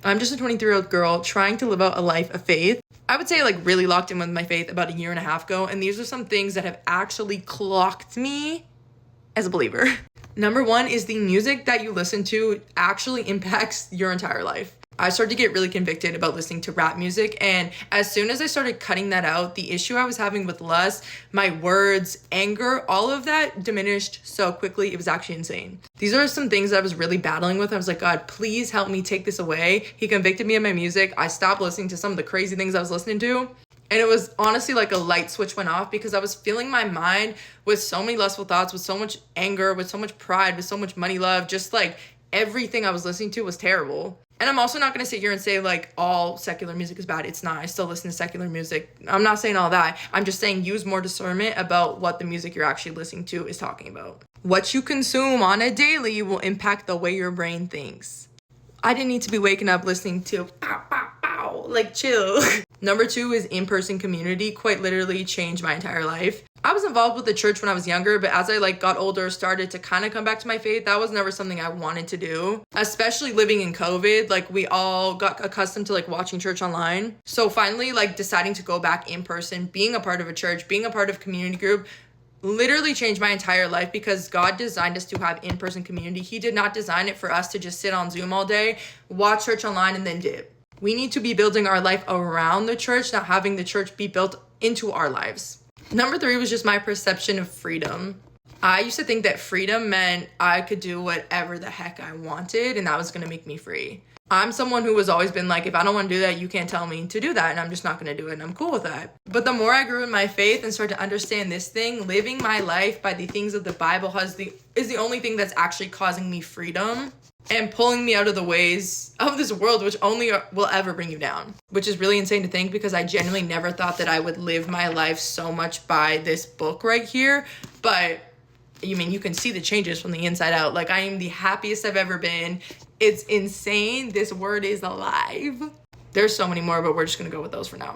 I'm just a 23-year-old girl trying to live out a life of faith. I would say I like really locked in with my faith about a year and a half ago, and these are some things that have actually clocked me as a believer. Number one is the music that you listen to actually impacts your entire life. I started to get really convicted about listening to rap music, and as soon as I started cutting that out, the issue I was having with lust, my words, anger, all of that diminished so quickly. It was actually insane. These are some things that I was really battling with. I was like, God, please help me take this away. He convicted me of my music. I stopped listening to some of the crazy things I was listening to. And it was honestly like a light switch went off because I was filling my mind with so many lustful thoughts, with so much anger, with so much pride, with so much money love. Just like everything I was listening to was terrible. And I'm also not going to sit here and say like all secular music is bad. It's not. I still listen to secular music. I'm not saying all that. I'm just saying use more discernment about what the music you're actually listening to is talking about. What you consume on a daily will impact the way your brain thinks. I didn't need to be waking up listening to pow, pow, pow, like chill. Number two is in-person community. Quite literally changed my entire life. I was involved with the church when I was younger, but as I like got older, started to kind of come back to my faith, that was never something I wanted to do. Especially living in COVID, like we all got accustomed to like watching church online. So finally like deciding to go back in person, being a part of a church, being a part of a community group, literally changed my entire life because God designed us to have in-person community. He did not design it for us to just sit on Zoom all day, watch church online, and then dip. We need to be building our life around the church, not having the church be built into our lives. Number three was just my perception of freedom. I used to think that freedom meant I could do whatever the heck I wanted and that was gonna make me free. I'm someone who has always been like, if I don't want to do that, you can't tell me to do that, and I'm just not going to do it, and I'm cool with that. But the more I grew in my faith and started to understand this thing, living my life by the things of the Bible is the only thing that's actually causing me freedom and pulling me out of the ways of this world, which only will ever bring you down. Which is really insane to think because I genuinely never thought that I would live my life so much by this book right here. But you can see the changes from the inside out. Like I am the happiest I've ever been. It's insane. This word is alive. There's so many more, but we're just gonna go with those for now.